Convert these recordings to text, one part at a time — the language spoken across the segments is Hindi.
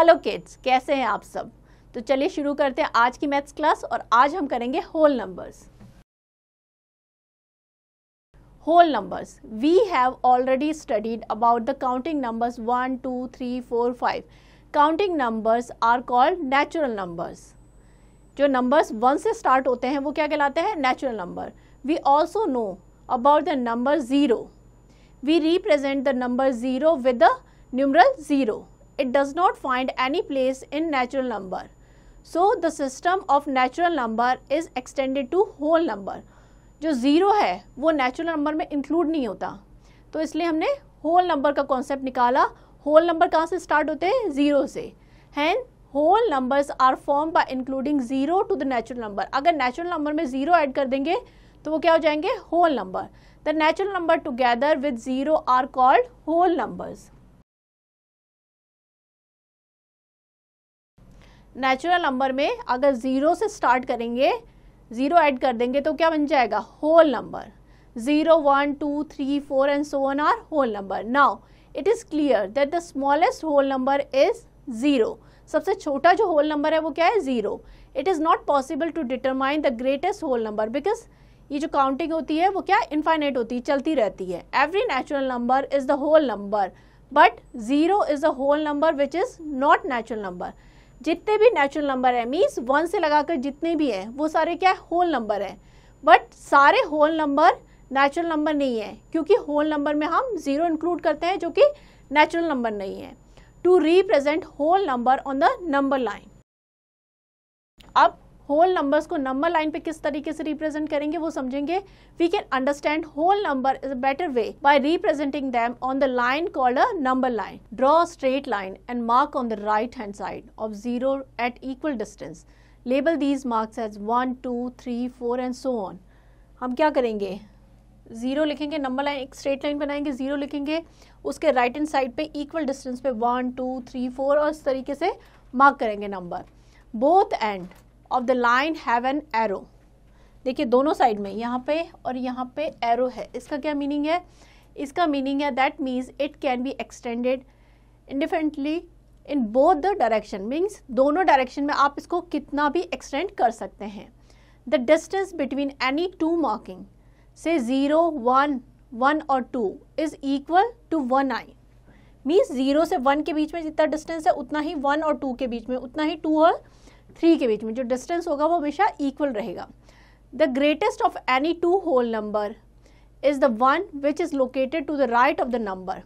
हेलो किड्स, कैसे हैं आप सब। तो चलिए शुरू करते हैं आज की मैथ्स क्लास और आज हम करेंगे whole numbers. Whole numbers, we have already studied about the counting numbers 1 2 3 4 5। Counting numbers are called natural numbers. जो नंबर्स 1 से स्टार्ट होते हैं वो क्या कहलाते हैं? Natural number. We also know about the number 0। We represent the number 0 with the numeral 0. It does not find any place in natural number. So the system of natural number is extended to whole number. जो 0 है वो नेचुरल नंबर में इंक्लूड नहीं होता, तो इसलिए हमने होल नंबर का कॉन्सेप्ट निकाला। होल नंबर कहाँ से स्टार्ट होते हैं? 0 से। Hence whole numbers are form by including 0 to the natural number. अगर नेचुरल नंबर में 0 ऐड कर देंगे तो वो क्या हो जाएंगे? Whole number. The natural number together with 0 are called whole numbers. Natural number में अगर 0 से स्टार्ट करेंगे, 0 ऐड कर देंगे तो क्या बन जाएगा? Whole number. 0 1 2 3 4 and so on are whole number. Now it is clear that the smallest whole number is 0। सबसे छोटा जो होल नंबर है वो क्या है? 0। It is not possible to determine the greatest whole number because ये जो काउंटिंग होती है वो क्या? इनफाइनाइट होती है, चलती रहती है। Every natural number is the whole number but 0 is the whole number which is not natural number. जितने भी नेचुरल नंबर है मीन्स 1 से लगाकर जितने भी हैं वो सारे क्या है? होल नंबर है। बट सारे होल नंबर नेचुरल नंबर नहीं है, क्योंकि होल नंबर में हम 0 इंक्लूड करते हैं जो कि नेचुरल नंबर नहीं है। To represent whole number on the number line. अब होल नंबर्स को नंबर लाइन पे किस तरीके से रिप्रेजेंट करेंगे वो समझेंगे। We can understand whole number is a better way by representing them on the line called a number line. Draw a straight line and mark on the right hand side of 0 at equal distance. Label these marks as 1 2 3 4 and so on. हम क्या करेंगे? 0 लिखेंगे, नंबर लाइन एक स्ट्रेट लाइन बनाएंगे, 0 लिखेंगे, उसके राइट हैंड साइड पे इक्वल डिस्टेंस पे 1 2 3 4 और इस तरीके से मार्क करेंगे number. Both end of the line have an arrow. देखिए दोनों साइड में यहाँ पे और यहाँ पे एरो है। इसका क्या मीनिंग है? इसका मीनिंग है that means it can be extended indifferently in both the direction. Means दोनों डायरेक्शन में आप इसको कितना भी एक्सटेंड कर सकते हैं। The distance between any two marking से 0 1 1 और 2 is equal to 1 i। Means 0 से 1 के बीच में जितना डिस्टेंस है उतना ही 1 और 2 के बीच में, उतना ही 2 और 3 के बीच में जो डिस्टेंस होगा वो हमेशा इक्वल रहेगा। The greatest of any two whole number is the one which is located to the right of the number.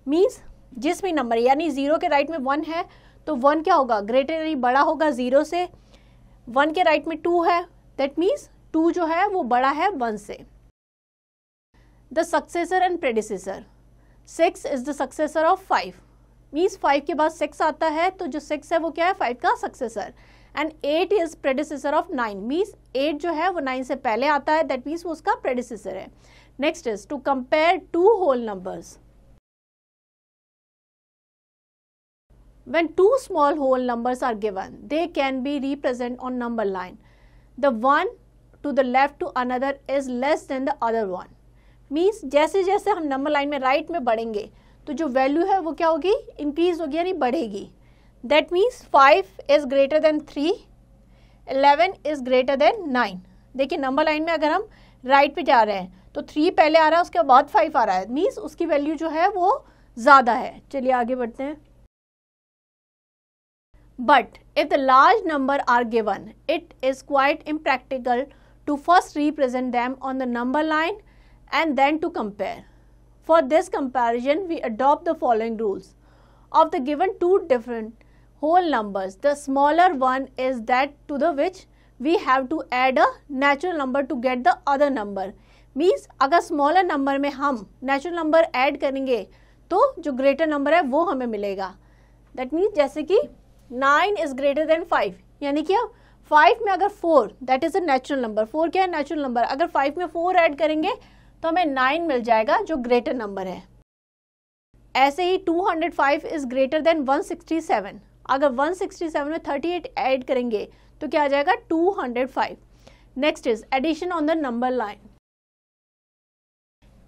Means जिस भी नंबर यानी 0 के राइट में 1 है तो 1 क्या होगा? ग्रेटर यानी बड़ा होगा 0 से। 1 के राइट में 2 है, दैट मीन्स 2 जो है वो बड़ा है 1 से। The successor and predecessor. 6 is the successor of 5। Means 5 के बाद 6 आता है तो जो 6 है वो क्या है? 5 का successor. And 8 is predecessor of 9। Means 8 जो है वो 9 से पहले आता है, दैट मीन्स वो उसका प्रेडिसेसर है। Next is to compare two whole numbers. When two small whole numbers are given, they can be represented on number line. The one to the left to another is less than the other one. Means जैसे जैसे हम नंबर लाइन में राइट में बढ़ेंगे तो जो वैल्यू है वो क्या होगी? इंक्रीज होगी यानी बढ़ेगी। That means 5 is greater than 3, 11 is greater than 9. देखिए नंबर लाइन में अगर हम राइट पे जा रहे हैं तो 3 पहले आ रहा है, उसके बाद 5 आ रहा है, मीन्स उसकी वैल्यू जो है वो ज़्यादा है। चलिए आगे बढ़ते हैं। But if the large number are given, it is quite impractical to first represent them on the number line and then to compare. For this comparison, we adopt the following rules. Of the given two different whole numbers, the smaller one is that to the which we have to add a natural number to get the other number. Means अगर smaller number में हम natural number add करेंगे तो जो greater number है वो हमें मिलेगा। That means जैसे कि 9 is greater than 5, यानी कि 5 में अगर 4 that is a natural number. 4 क्या है? Natural number. अगर 5 में 4 ऐड करेंगे तो हमें 9 मिल जाएगा जो ग्रेटर नंबर है। ऐसे ही 205 इज ग्रेटर देन 167। अगर 167 में 38 ऐड करेंगे तो क्या आ जाएगा? 205। Next is addition on the number line.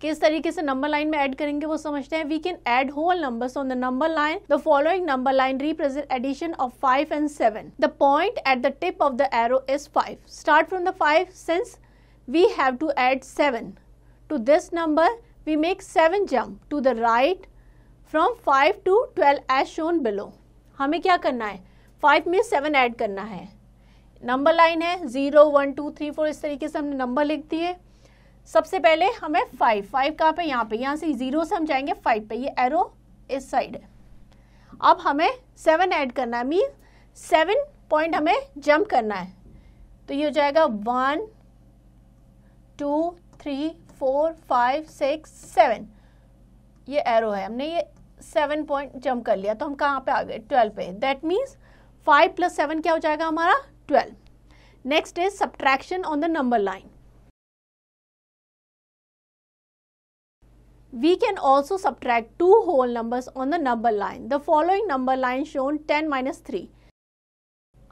किस तरीके से नंबर लाइन में ऐड करेंगे वो समझते हैं. We can add whole numbers on the number line. The following number line represent addition of 5 and 7. The point at the tip of the arrow is 5. Start from the 5 since we have to add 7 to this number. We make 7 jump to the right from 5 to 12 as shown below. हमें क्या करना है, 5 में 7 ऐड करना है. नंबर लाइन है 0 1 2 3 4, इस तरीके से हमने नंबर लिख दिए. सबसे पहले हमें 5 कहाँ पे, यहाँ पे, यहाँ से 0 से हम जाएंगे 5 पे, ये एरो इस साइड है. अब हमें 7 ऐड करना है, मीन 7 पॉइंट हमें जंप करना है. तो ये हो जाएगा 1 2 3 4 5 6 7, ये एरो है, हमने ये 7 पॉइंट जंप कर लिया. तो हम कहाँ पे आ गए, 12 पे. दैट मीन्स 5 + 7 क्या हो जाएगा हमारा, 12. Next is subtraction on the number line. We can also subtract 2 whole numbers on the number line. The following number line shown 10 - 3.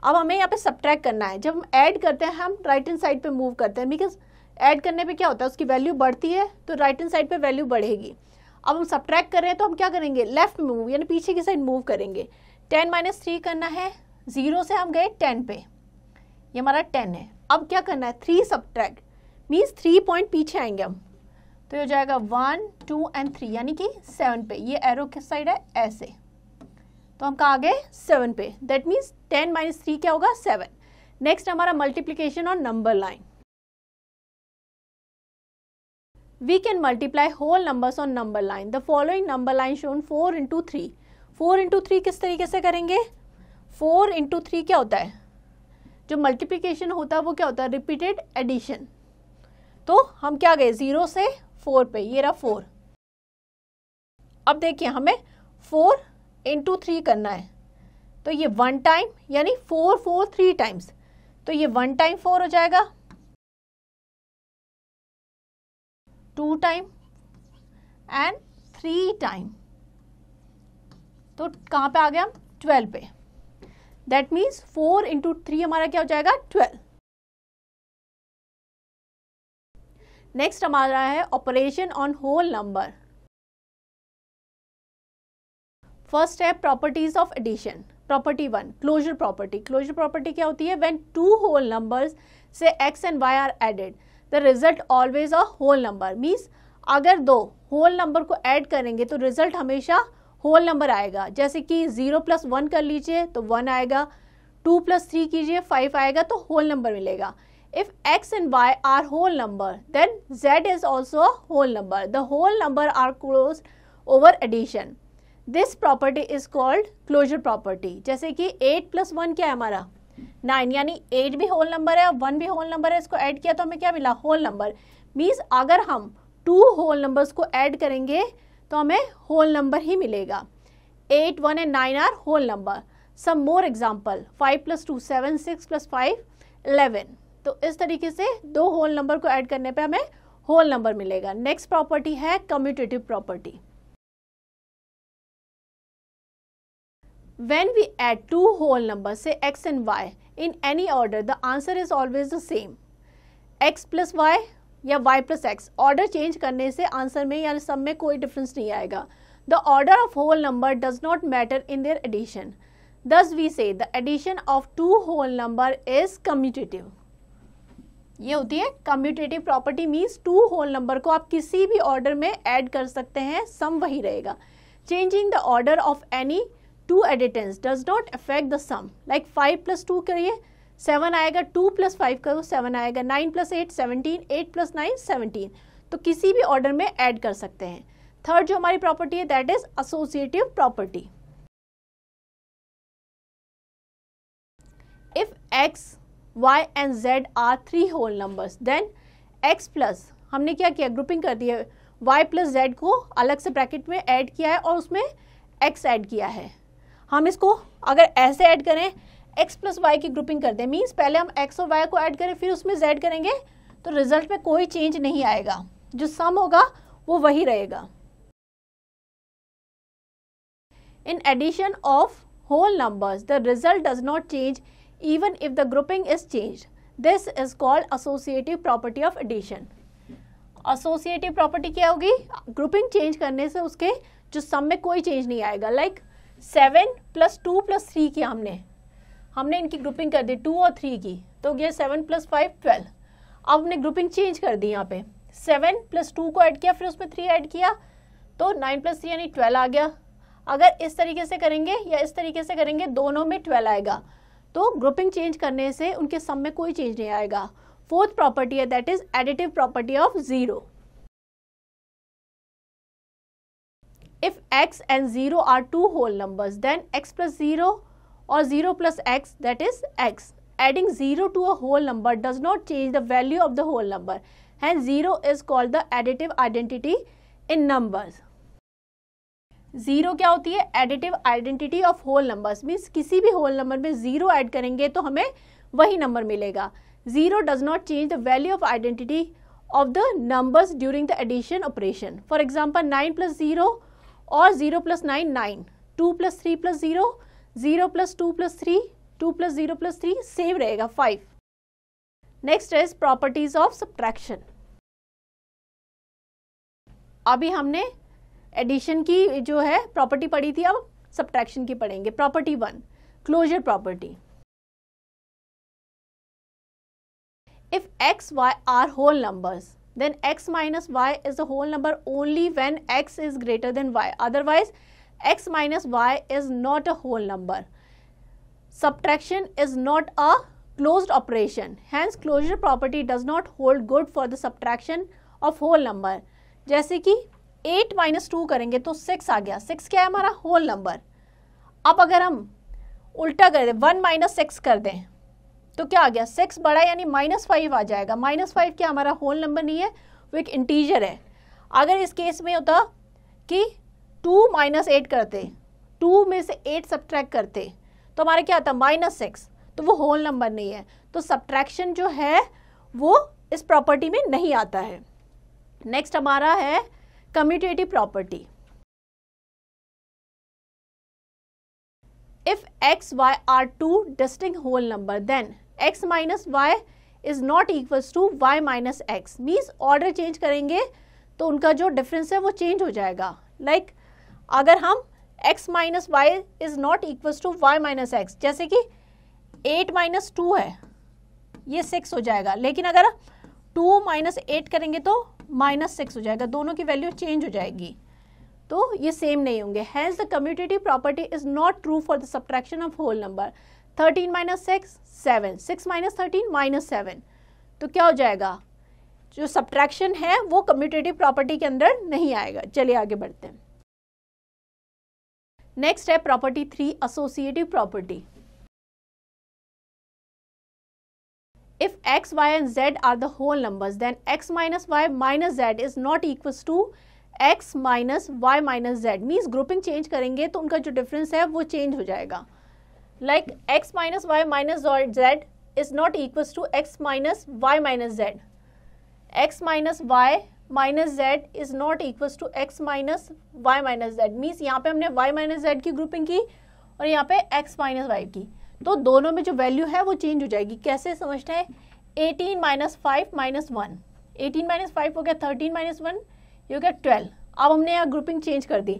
अब हमें यहाँ पे सब्ट्रैक्ट करना है. जब हम ऐड करते हैं हम राइट हैंड साइड पे मूव करते हैं, बिकॉज ऐड करने पे क्या होता है, उसकी वैल्यू बढ़ती है तो राइट हैंड साइड पे वैल्यू बढ़ेगी. अब हम सब्ट्रैक्ट कर रहे हैं तो हम क्या करेंगे, लेफ्ट में मूव यानी पीछे की साइड मूव करेंगे. 10 - 3 करना है. 0 से हम गए 10 पे, ये हमारा 10 है. अब क्या करना है, 3 सब्ट्रैक्ट मीन्स 3 पॉइंट पीछे आएंगे हम. तो ये हो जाएगा 1 2 and 3 यानी कि 7 पे. ये एरो किस साइड है, ऐसे. तो हम कहाँ आ गए, 7 पे. दैट मीन्स 10 - 3 क्या होगा, 7. नेक्स्ट हमारा multiplication on number line. We can multiply whole numbers on number line. The following number line shown 4 × 3. 4 × 3 किस तरीके से करेंगे, 4 × 3 क्या होता है, जो मल्टीप्लीकेशन होता है वो क्या होता है, रिपीटेड एडिशन. तो हम क्या गए, 0 से 4 पे, ये रहा 4. अब देखिए हमें 4 × 3 करना है. तो ये 1 टाइम यानी 4 4 3 टाइम्स. तो ये 1 टाइम 4 हो जाएगा, 2 टाइम एंड 3 टाइम. तो कहाँ पे आ गया हम, 12 पे. दैट मीन्स 4 × 3 हमारा क्या हो जाएगा, 12. नेक्स्ट हमारा है operation on whole number. First है properties of addition. Property 1, closure property. Closure property क्या होती है, व्हेन 2 होल नंबर्स से x and y are added the result always a whole number. Means अगर 2 होल नंबर को ऐड करेंगे तो रिजल्ट हमेशा होल नंबर आएगा. जैसे कि 0 + 1 कर लीजिए तो 1 आएगा, 2 + 3 कीजिए 5 आएगा, तो होल नंबर मिलेगा. If x and y are whole number, then z is also a whole number. The whole number are closed over addition. This property is called closure property. जैसे कि 8 + 1 क्या है हमारा, 9, यानी 8 भी होल नंबर है और 1 भी होल नंबर है. इसको ऐड किया तो हमें क्या मिला, होल नंबर. मीन्स अगर हम 2 होल नंबर्स को ऐड करेंगे तो हमें होल नंबर ही मिलेगा. 8 1 and 9 are whole number. Some more example, 5 + 2 7, 6 + 5 11. तो इस तरीके से 2 होल नंबर को ऐड करने पे हमें होल नंबर मिलेगा. नेक्स्ट प्रॉपर्टी है commutative property. When we add 2 whole number से x and y in any order, the answer is always the same. x + y या y + x, ऑर्डर चेंज करने से आंसर में या सम में कोई डिफरेंस नहीं आएगा. The order of whole number does not matter in their addition. Thus we say the addition of 2 whole number is commutative. ये होती है commutative property. Means 2 whole number को आप किसी भी ऑर्डर में ऐड कर सकते हैं, सम वही रहेगा. Changing the order of any 2 addends does not affect the sum. Like 5 + 2 करिए 7 आएगा, 2 + 5 करो 7 आएगा, 9 + 8 17, 8 + 9 17. तो किसी भी ऑर्डर में ऐड कर सकते हैं. थर्ड जो हमारी प्रॉपर्टी है that is associative property. If x y and z are 3 whole numbers, then x plus, हमने क्या किया, ग्रुपिंग कर दी है, y + z को अलग से ब्रैकेट में ऐड किया है और उसमें x ऐड किया है. हम इसको अगर ऐसे ऐड करें, x + y की ग्रुपिंग कर दें, मीन्स पहले हम x और y को ऐड करें फिर उसमें z करेंगे, तो रिजल्ट में कोई चेंज नहीं आएगा, जो सम होगा वो वही रहेगा. In addition of whole numbers the result does not change even if the grouping is changed. This is called associative property of addition. Associative property क्या होगी, ग्रुपिंग चेंज करने से उसके जो सम में कोई चेंज नहीं आएगा। लाइक 7 + 2 + 3 की हमने इनकी ग्रुपिंग कर दी 2 और 3 की, तो ये 7 + 5 12। अब हमने ग्रुपिंग चेंज कर दी, यहाँ पे 7 + 2 को ऐड किया, फिर उसमें 3 ऐड किया, तो 9 + 3 यानी 12 आ गया। अगर इस तरीके से करेंगे या इस तरीके से करेंगे, दोनों में 12 आएगा, तो ग्रुपिंग चेंज करने से उनके सम में कोई चेंज नहीं आएगा। फोर्थ प्रॉपर्टी है that is additive property of 0। If x and 0 are two whole numbers, then x plus 0 or 0 plus x, that is x. Adding 0 to a whole number does not change the value of the whole number. Hence 0 is called the additive identity in numbers. 0 क्या होती है, additive identity of whole numbers, means किसी भी whole number में 0 ऐड करेंगे तो हमें वही नंबर मिलेगा। 0 does not change the value of identity of the numbers during the addition operation. For example, 9 plus 0 और 0 + 9 9, 2 + 3 + 0, 0 + 2 + 3, 2 + 0 + 3 सेम रहेगा 5। Next is properties of subtraction. अभी हमने एडिशन की जो है प्रॉपर्टी पढ़ी थी, अब सब्ट्रैक्शन की पढ़ेंगे। Property 1, closure property. If x, y are whole numbers, then x minus y is a whole number only when x is greater than y. Otherwise, x minus y is not a whole number. Subtraction is not a closed operation. Hence, closure property does not hold good for the subtraction of whole number. जैसे कि 8 - 2 करेंगे तो 6 आ गया। 6 क्या है हमारा, होल नंबर। अब अगर हम उल्टा कर दें, 1 - 6 कर दें, तो क्या आ गया, 6 बड़ा यानी -5 आ जाएगा। -5 क्या हमारा होल नंबर नहीं है, वो एक इंटीजर है। अगर इस केस में होता कि 2 - 8 करते, 2 में से 8 सब्ट्रैक्ट करते, तो हमारा क्या आता, -6, तो वो होल नंबर नहीं है। तो सब्ट्रैक्शन जो है वो इस प्रॉपर्टी में नहीं आता है। नेक्स्ट हमारा है commutative property. If x, y are two distinct whole number, then x minus y is not equals to y minus x. Means order change करेंगे तो उनका जो डिफरेंस है वो चेंज हो जाएगा। लाइक अगर हम x minus y is not equals to y minus x, जैसे कि 8 - 2 है, ये 6 हो जाएगा। लेकिन अगर 2 - 8 करेंगे तो -6 हो जाएगा, दोनों की वैल्यू चेंज हो जाएगी, तो ये सेम नहीं होंगे। Hence the commutative property is not true for the subtraction of whole number. 13 - 6 7, 6 - 13 -7, तो क्या हो जाएगा, जो सब्ट्रैक्शन है वो कम्यूटेटिव प्रॉपर्टी के अंदर नहीं आएगा। चलिए आगे बढ़ते हैं। नेक्स्ट है property 3, associative property. If x, y and z are the whole numbers, then x minus y minus z is not equals to x minus y minus z. Means grouping change करेंगे तो उनका जो डिफरेंस है वो चेंज हो जाएगा। Like x minus y minus z is not equals to x minus y minus z. x minus y minus z is not equals to x minus y minus z. Means यहाँ पे हमने y minus z की ग्रुपिंग की और यहाँ पे x minus y की, तो दोनों में जो वैल्यू है वो चेंज हो जाएगी। कैसे समझते हैं, 18 - 5 - 1, 18 - 5 हो गया 13 - 1, ये हो गया 12। अब हमने यहाँ ग्रुपिंग चेंज कर दी,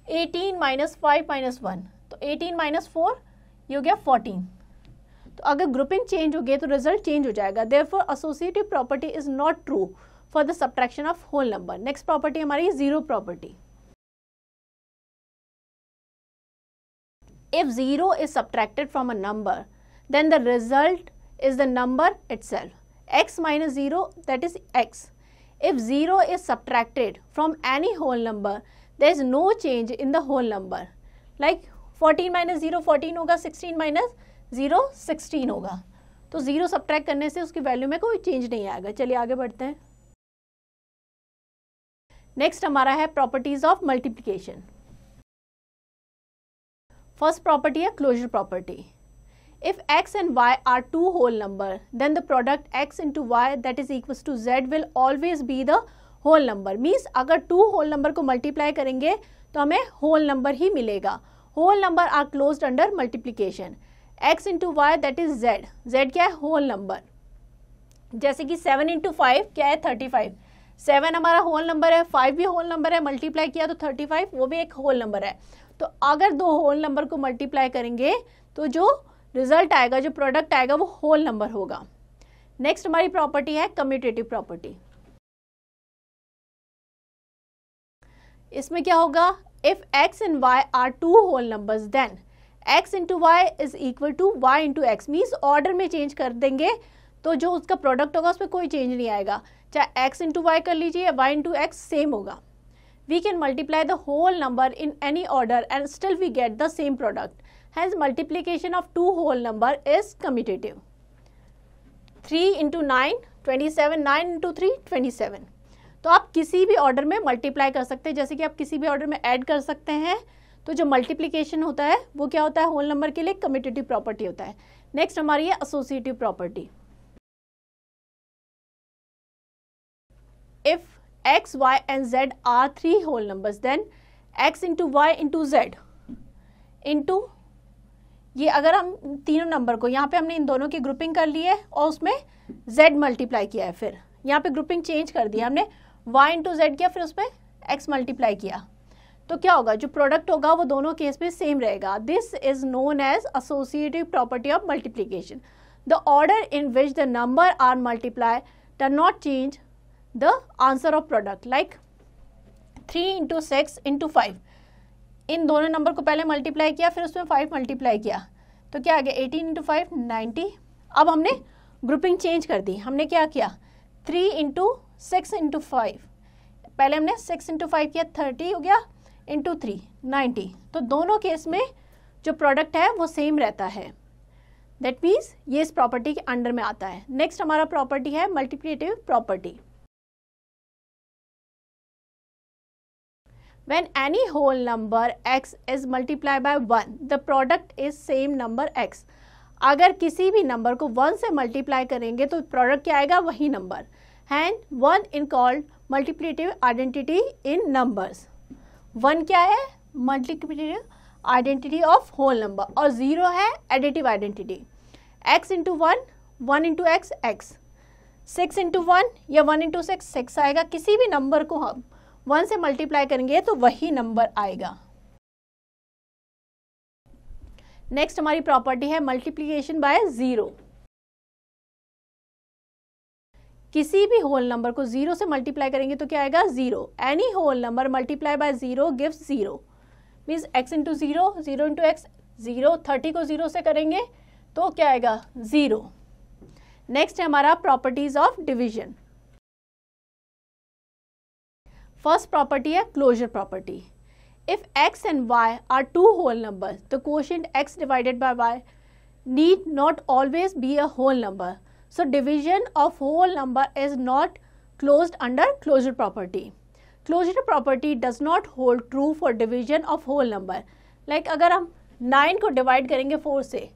18 - 5 - 1, तो 18 - 4, ये हो गया 14। तो अगर ग्रुपिंग चेंज हो गई तो रिजल्ट चेंज हो जाएगा। Therefore associative property is not true for the subtraction of whole number. Next property हमारी zero property. If 0 is subtracted from a number, then the result is the number itself. X minus 0, that is x. If 0 is subtracted from any whole number, there is no change in the whole number. Like 14 minus 0 14 होगा, 16 minus 0 16 होगा, तो 0 सब्ट्रैक्ट करने से उसकी वैल्यू में कोई चेंज नहीं आएगा। चलिए आगे बढ़ते हैं। नेक्स्ट हमारा है properties of multiplication. First property है closure property. If x and y are two whole number, then the product x into y that is equals to z will always be the whole number. Means अगर two whole number को multiply करेंगे तो हमें whole number ही मिलेगा। Whole number are closed under multiplication. x into y that is z. z क्या है, whole number। जैसे कि 7 into 5 क्या है, 35। 7 हमारा होल नंबर है, 5 भी होल नंबर है, मल्टीप्लाई किया तो 35 वो भी एक होल नंबर है। तो अगर दो होल नंबर को मल्टीप्लाई करेंगे तो जो रिजल्ट आएगा, जो प्रोडक्ट आएगा वो होल नंबर होगा। नेक्स्ट हमारी प्रॉपर्टी है कम्यूटेटिव प्रॉपर्टी। इसमें क्या होगा, if x and y are two whole numbers then x into y is equal to y into x, means order में चेंज कर देंगे तो जो उसका प्रोडक्ट होगा उसमें कोई चेंज नहीं आएगा, चाहे x into y कर लीजिए या y into x सेम होगा। We can multiply the whole number in any order and still we get the same product. Hence multiplication of two whole number is commutative. 3 into 9 27, 9 into 3 27। तो आप किसी भी ऑर्डर में मल्टीप्लाई कर सकते हैं, जैसे कि आप किसी भी ऑर्डर में ऐड कर सकते हैं। तो जो मल्टीप्लिकेशन होता है वो क्या होता है, होल नंबर के लिए कम्यूटेटिव प्रॉपर्टी होता है। नेक्स्ट हमारी है associative property. If x, y and z are three whole numbers then x into y into z into, ये अगर हम तीनों नंबर को यहाँ पे हमने इन दोनों की ग्रुपिंग कर ली है और उसमें z मल्टीप्लाई किया है, फिर यहाँ पे ग्रुपिंग चेंज कर दिया हमने, y इंटू जेड किया, फिर उसमें x मल्टीप्लाई किया, तो क्या होगा, जो प्रोडक्ट होगा वो दोनों केस में सेम रहेगा। This is known as associative property of multiplication. The order in which the number are multiply does not change the answer of product, like 3 into 6 into 5, इन दोनों नंबर को पहले मल्टीप्लाई किया फिर उसमें 5 मल्टीप्लाई किया, तो क्या आ गया 18 इंटू 5 90। अब हमने ग्रुपिंग चेंज कर दी, हमने क्या किया 3 इंटू 6 इंटू 5, पहले हमने 6 इंटू 5 किया 30 हो गया, इंटू 3 90। तो दोनों केस में जो प्रोडक्ट है वो सेम रहता है। दैट मीन्स ये इस प्रॉपर्टी के अंडर में आता है। नेक्स्ट हमारा प्रॉपर्टी है multiplicative property. When any whole number x is multiplied by 1, the product is same number x. अगर किसी भी नंबर को 1 से मल्टीप्लाई करेंगे तो प्रोडक्ट क्या आएगा, वही नंबर। And 1 is called multiplicative identity in numbers. 1 क्या है, multiplicative identity of whole number, और 0 है additive identity. x into 1, 1 into x x, 6 into 1 या 1 इंटू 6 6 आएगा। किसी भी नंबर को हम 1 से मल्टीप्लाई करेंगे तो वही नंबर आएगा। नेक्स्ट हमारी प्रॉपर्टी है मल्टीप्लिकेशन बाय 0। किसी भी होल नंबर को 0 से मल्टीप्लाई करेंगे तो क्या आएगा 0। Any whole number multiply by 0 gives 0, means x into 0, 0 into x 0, 30 को 0 से करेंगे तो क्या आएगा 0। नेक्स्ट है हमारा properties of division. First property है closure property. If x and y are two whole numbers, the quotient x divided by y need not always be a whole number. So division of whole number is not closed under closure property. Closure property does not hold true for division of whole number. Like अगर हम 9 को डिवाइड करेंगे 4 से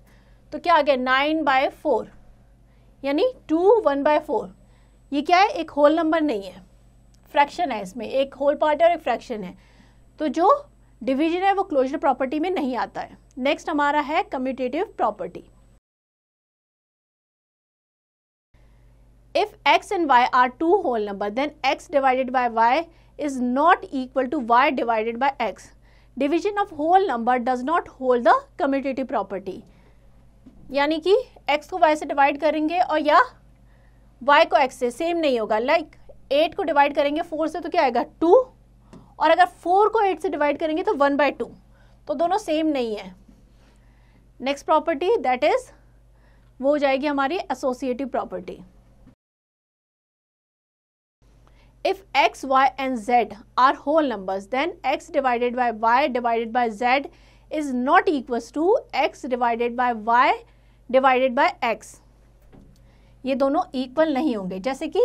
तो क्या आ गया 9/4, यानी 2 1/4। ये क्या है, एक होल नंबर नहीं है, फ्रैक्शन है, इसमें एक होल पार्ट है और एक फ्रैक्शन है, तो जो डिवीजन है वो क्लोजर प्रॉपर्टी में नहीं आता है। नेक्स्ट हमारा है commutative property. If x and y are two whole number then x divided by y is not equal to y divided by x. Division of whole number does not hold the commutative property. यानी कि x को y से डिवाइड करेंगे और या y को x से, सेम नहीं होगा। लाइक 8 को डिवाइड करेंगे 4 से तो क्या आएगा 2, और अगर 4 को 8 से डिवाइड करेंगे तो 1/2, तो दोनों सेम नहीं है। नेक्स्ट प्रॉपर्टी दैट इज वो हो जाएगी हमारी associative property. If x, y and z are whole numbers then x divided by y divided by z is not equals to x divided by y divided by x. ये दोनों इक्वल नहीं होंगे। जैसे कि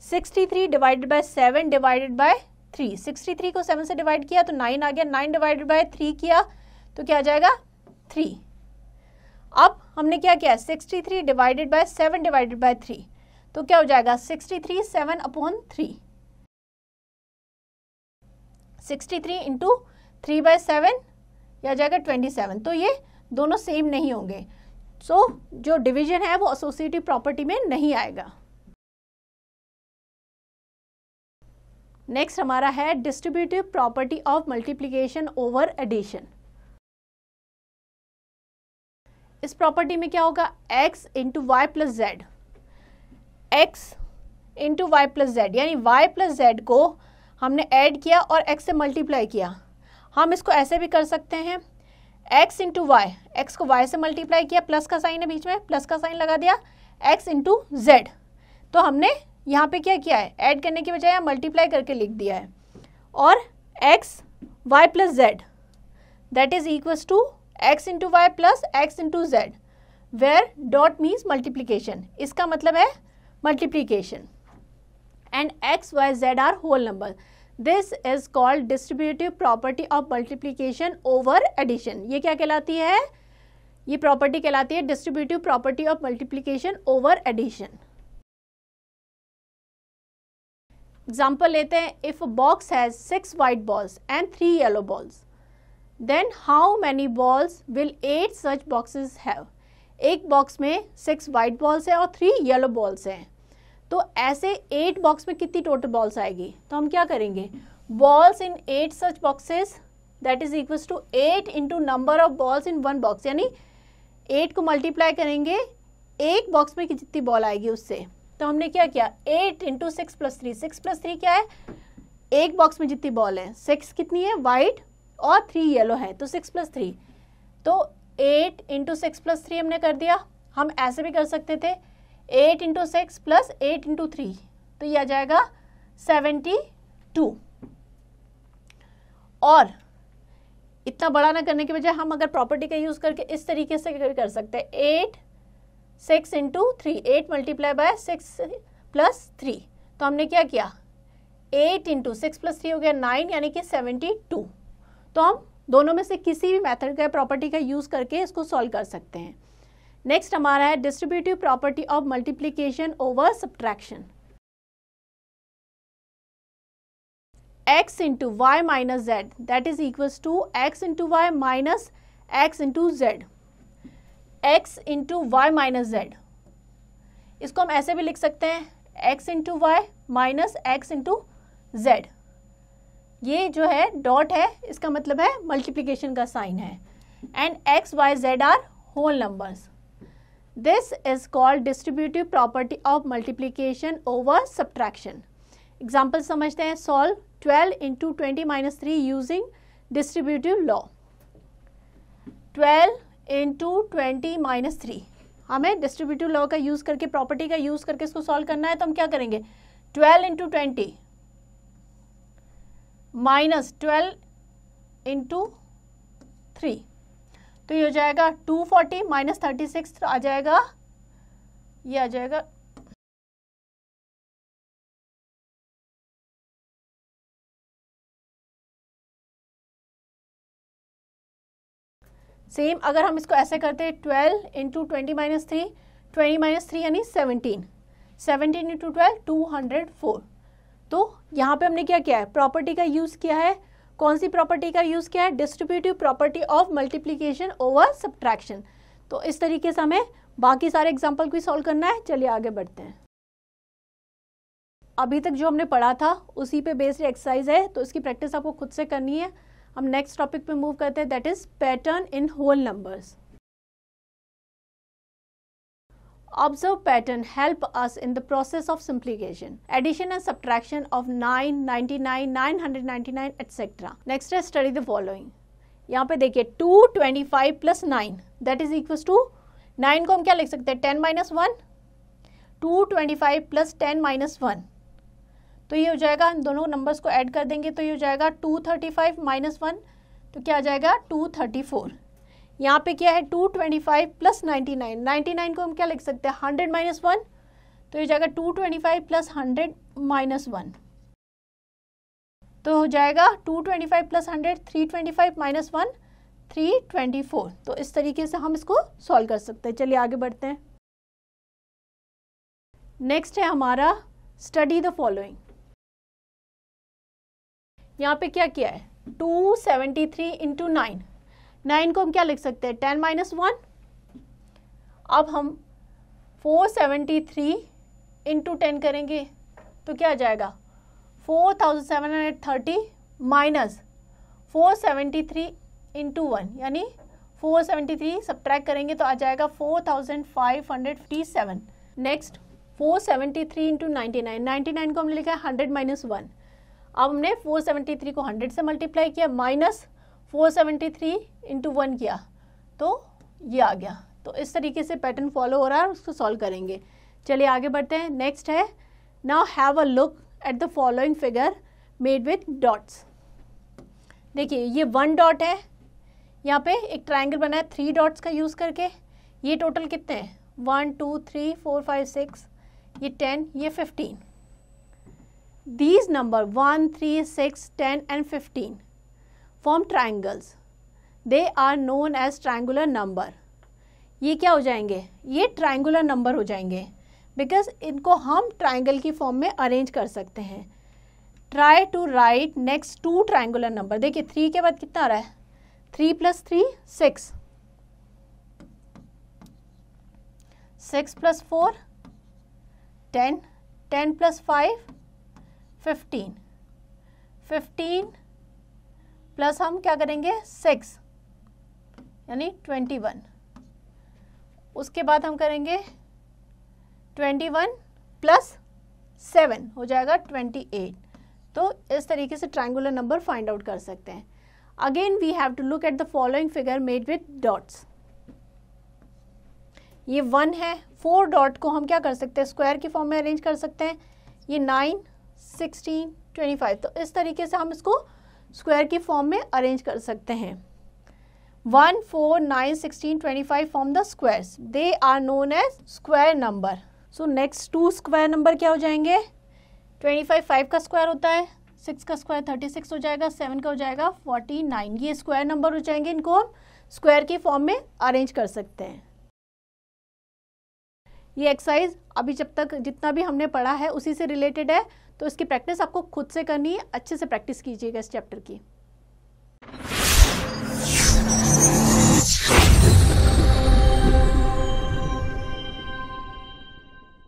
63 डिवाइडेड बाय 7 डिवाइडेड बाय 3, 63 को 7 से डिवाइड किया तो 9 आ गया, 9 डिवाइडेड बाय 3 किया तो क्या आ जाएगा 3। अब हमने क्या किया 63 डिवाइडेड बाय 7 डिवाइडेड बाय 3, तो क्या हो जाएगा 63 7/3, 63 इंटू 3/7 या जाएगा 27। तो ये दोनों सेम नहीं होंगे, सो जो डिवीजन है वो एसोसिएटिव प्रॉपर्टी में नहीं आएगा। नेक्स्ट हमारा है distributive property of multiplication over addition. इस प्रॉपर्टी में क्या होगा, x into y plus z, x into y plus z, यानी y प्लस जेड को हमने ऐड किया और x से मल्टीप्लाई किया। हम इसको ऐसे भी कर सकते हैं, x इंटू वाई, एक्स को y से मल्टीप्लाई किया, प्लस का साइन है बीच में, प्लस का साइन लगा दिया, x इंटू जेड। तो हमने यहाँ पे क्या किया है, ऐड करने की बजाय मल्टीप्लाई करके लिख दिया है। और x y plus z that is equals to x into y plus x into z, where dot means multiplication, इसका मतलब है multiplication. And x y z are whole number, this is called distributive property of multiplication over addition. ये क्या कहलाती है, ये प्रॉपर्टी कहलाती है distributive property of multiplication over addition. Example लेते हैं, if a box has 6 white balls and 3 yellow balls, then how many balls will 8 such boxes have? एक बॉक्स में 6 white balls है और 3 yellow balls हैं, तो ऐसे 8 बॉक्स में कितनी टोटल बॉल्स आएगी। तो हम क्या करेंगे, balls in 8 such boxes that is equals to 8 into number of balls in 1 box, यानी 8 को मल्टीप्लाई करेंगे एक बॉक्स में कितनी बॉल आएगी उससे। तो हमने क्या किया, 8 इंटू 6 प्लस 3, 6 प्लस 3 क्या है, एक बॉक्स में जितनी बॉल है, 6 कितनी है वाइट और 3 येलो है, तो 6 प्लस 3, तो 8 इंटू 6 प्लस 3 हमने कर दिया। हम ऐसे भी कर सकते थे 8 इंटू 6 प्लस 8 इंटू 3, तो ये आ जाएगा 72। और इतना बड़ा ना करने के बजाय हम अगर प्रॉपर्टी का यूज़ करके इस तरीके से कर सकते हैं, 8 6 इंटू 3, 8 मल्टीप्लाई बाय 6 प्लस 3, तो हमने क्या किया, 8 इंटू 6 प्लस 3 हो गया 9, यानी कि 72। तो हम दोनों में से किसी भी मेथड का प्रॉपर्टी का यूज़ करके इसको सॉल्व कर सकते हैं। नेक्स्ट हमारा है distributive property of multiplication over subtraction. x into y minus z that is equals to x into y minus x into z, x into y minus z, इसको हम ऐसे भी लिख सकते हैं x into y minus x into z. ये जो है डॉट है, इसका मतलब है मल्टीप्लिकेशन का साइन है। And x y z are whole numbers, this is called distributive property of multiplication over subtraction. Example समझते हैं, solve 12 into 20 minus 3 using distributive law. 12 into 20 minus 3, हमें डिस्ट्रीब्यूटिव लॉ का यूज़ करके, प्रॉपर्टी का यूज़ करके इसको सॉल्व करना है। तो हम क्या करेंगे, 12 इंटू 20 माइनस 12 इंटू 3, तो ये हो जाएगा 240 माइनस 36 आ जाएगा, ये आ जाएगा सेम। अगर हम इसको ऐसे करते हैं 12 इंटू 20 माइनस 3, 20 माइनस 3 यानी 17, 17 इंटू 12 204। तो यहाँ पे हमने क्या किया है, प्रॉपर्टी का यूज़ किया है। कौन सी प्रॉपर्टी का यूज़ किया है, distributive property of multiplication over subtraction. तो इस तरीके से हमें बाकी सारे एग्जाम्पल भी सॉल्व करना है। चलिए आगे बढ़ते हैं। अभी तक जो हमने पढ़ा था उसी पे बेस्ड एक्सरसाइज है, तो इसकी प्रैक्टिस आपको खुद से करनी है। हम नेक्स्ट टॉपिक पे मूव करते हैं, that is pattern in whole numbers. Observe pattern help us in the process of simplification, addition and subtraction of 9, 99, 999 etc. Next है study the following. यहाँ पे देखिए 225 plus 9 that is equal to 9 को हम क्या लिख सकते हैं 10 माइनस 1, 225 प्लस 10 माइनस 1, तो ये हो जाएगा, दोनों नंबर्स को ऐड कर देंगे तो ये हो जाएगा 235 माइनस 1, तो क्या आ जाएगा 234। यहाँ पे क्या है 225 प्लस 99, 99 को हम क्या लिख सकते हैं 100 माइनस 1, तो ये जाएगा 225 प्लस 100 माइनस 1, तो हो जाएगा 225 प्लस 100 325 माइनस 1 324। तो इस तरीके से हम इसको सॉल्व कर सकते हैं। चलिए आगे बढ़ते हैं। नेक्स्ट है हमारा स्टडी द फॉलोइंग। यहाँ पे क्या किया है 273 इंटू 9, 9 को हम क्या लिख सकते हैं 10 माइनस 1। अब हम 473 इंटू 10 करेंगे तो क्या आ जाएगा 4730 माइनस 473 इंटू 1, यानी 473 सब्ट्रैक्ट करेंगे तो आ जाएगा 4557। नेक्स्ट 473 इंटू 99, 99 को हमने लिखा है 100 माइनस 1। अब हमने 473 को 100 से मल्टीप्लाई किया, माइनस 473 इंटू 1 किया, तो ये आ गया। तो इस तरीके से पैटर्न फॉलो हो रहा है, उसको सॉल्व करेंगे। चलिए आगे बढ़ते हैं। नेक्स्ट है, now have a look at the following figure made with dots. देखिए ये 1 डॉट है, यहाँ पे एक ट्राइंगल बना है 3 डॉट्स का यूज़ करके। ये टोटल कितने हैं, 1 2 3 4 5 6, ये 10, ये 15। These number 1 3 6 10 and 15 form triangles. They are known as triangular number. ये क्या हो जाएंगे, ये ट्राइंगुलर नंबर हो जाएंगे, बिकॉज इनको हम ट्राइंगल की फॉर्म में अरेंज कर सकते हैं। Try to write next 2 triangular number. देखिए 3 के बाद कितना आ रहा है, 3 + 3 6, 6 + 4 10, 10 + 5 15, 15 प्लस हम क्या करेंगे 6, यानी 21। उसके बाद हम करेंगे 21 + 7 हो जाएगा 28। तो इस तरीके से ट्राइंगुलर नंबर फाइंड आउट कर सकते हैं। Again we have to look at the following figure made with dots. ये 1 है, 4 डॉट को हम क्या कर सकते हैं, स्क्वायर की फॉर्म में अरेंज कर सकते हैं। ये 9 16 25, तो इस तरीके से हम इसको स्क्वायर की फॉर्म में अरेंज कर सकते हैं। 1 4 9 16 25 form the squares, they are known as square number. So next 2 square number क्या हो जाएंगे, 25 5 का स्क्वायर होता है, 6 का स्क्वायर 36 हो जाएगा, 7 का हो जाएगा 49। ये स्क्वायर नंबर हो जाएंगे, इनको हम स्क्वायर की फॉर्म में अरेंज कर सकते हैं। ये एक्सरसाइज अभी जब तक जितना भी हमने पढ़ा है उसी से रिलेटेड है, तो इसकी प्रैक्टिस आपको खुद से करनी है। अच्छे से प्रैक्टिस कीजिएगा इस चैप्टर की।